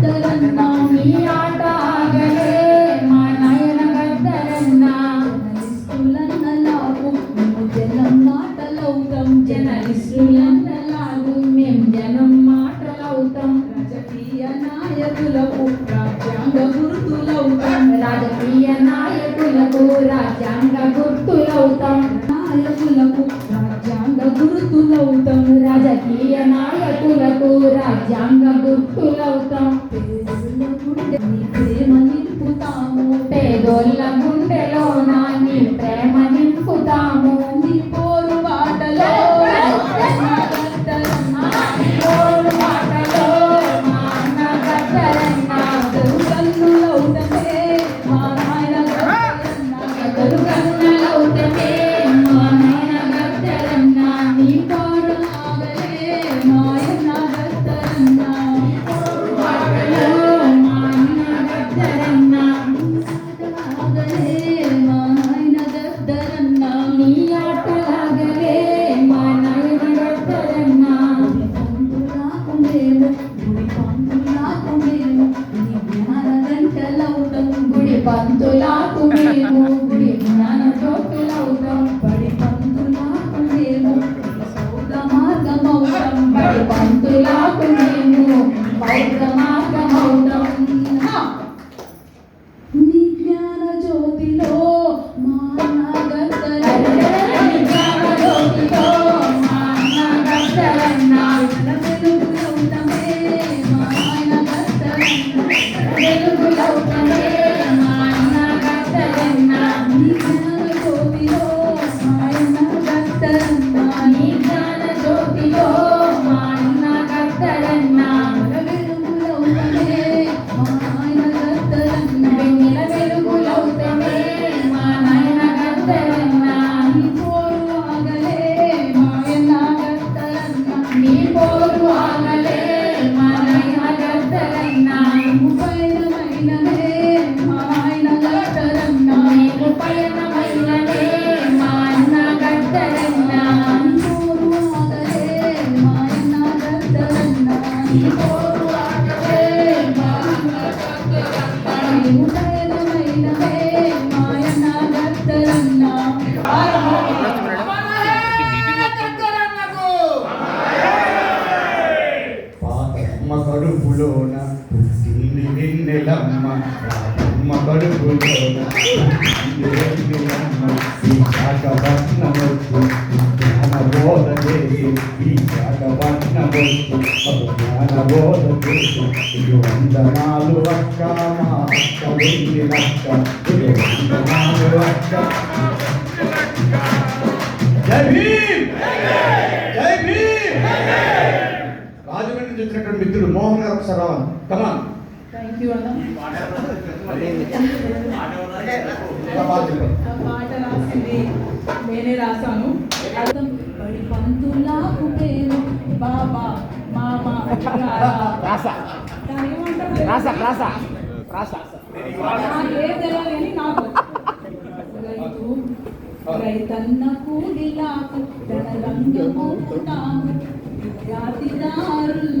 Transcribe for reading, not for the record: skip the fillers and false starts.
గద్దరన్న నీ ఆట ఆగలే మా నాయన గద్దరన్న జర్నలిస్టులన్నలాగు మేము జనం మాటలవుతాం జర్నలిస్టులన్నలాగు మేము జనం మాటలవుతాం రాజకీయ నాయకులకు రాజ్యాంగ గుర్తులవుతాం రాజకీయ నాయకులకు రాజ్యాంగ గుర్తులవుతాం నాయకులకు రాజ్యాంగ గుర్తులవుతాం రాజకీయ నాయకులకు రాజ్యాంగ గుర్తులవుతాం ప్రేమ నింపుతాము పేదోళ్ళ గుండెలోన నీ ప్రేమ నింపుతాము నీ పోరు బాటలో పోరు బాటలో మా అన్న గద్దరన్న కన్నులవుతమే మా నాయన కన్నులవుతమే మా నాయన గద్దరన్న నీ పోరు ఆగలే మాయన్న గద్దరన్న పోరు బాటలో మా అన్న గద్దరన్న ఆగలే మా నాయన గద్దరన్న నీ ఆటలాగలే మా నాయన గద్దరన్న గుడి పంతులకు మేము గుడి జ్ఞాన జ్యోతులవుతాం బడి పంతులకు మేము సౌద మార్గమవుతాం బడి పంతులకు మేము బౌద్ధ మార్గమవుతాం నీ జ్ఞాన జ్యోతిలో మా అన్న గద్దరన్న జ్ఞాన జ్యోతిలో మా అన్న గద్దరన్న వెలుగులవుతమే మా నాయన గద్దరన్న వెలుగులవుతమే మా అన్న గద్దరన్న నీ జ్ఞాన జ్యోతిలో మా అన్న గద్దరన్న నీ జ్ఞాన జ్యోతిలో మా అన్న గద్దరన్న వెలుగులవుతమే మా నాయన గద్దరన్న వెన్నెల వెలుగులవుతమే మా నాయన గద్దరన్న నీ పోరు ఆగలే మాయన్న గద్దరన్న నీ పోరు ఆగలే మా నాయన గద్దరన్న పయనమైననే మా నాయన గద్దరన్న మేము పయనమైననే మా అన్న గద్దరన్న నీ పోరు ఆగలే మాయన్న గద్దరన్న నీ పోరు ఆగలే మా అన్న గద్దరన్న మేము పయనమైననే మాయన్న గద్దరన్న పాతమ్మ కడుపులోన పుట్టింది వెన్నెలమ్మ రాతమ్మ కడుపులోన పుట్టింది వెన్నెలమ్మ ఈ శాఖపట్నమొచ్చు జ్ఞాన బోధ చేసి ఈ శాఖపట్నమొచ్చు జ్ఞాన బోధ చేసి ఇది వందనాలు అక్క మా అక్క వెళ్ళినక్క ఇది వందనాలు అక్క జై భీమ్ జై భీమ్ రాజమండ్రి నుంచి వచ్చినటువంటి మిత్రుడు మోహన్ గారు ఒకసారి రావాలి కమాన్ థ్యాంక్ యూ అన్న ఆ పాట రాసింది నేనే రాశాను బడి పంతులకు పేరు బాబా మామ ఏం తెలియాలి నాకు రైతన్న కూలిలాకు రణరంగము విద్యార్థిదారులు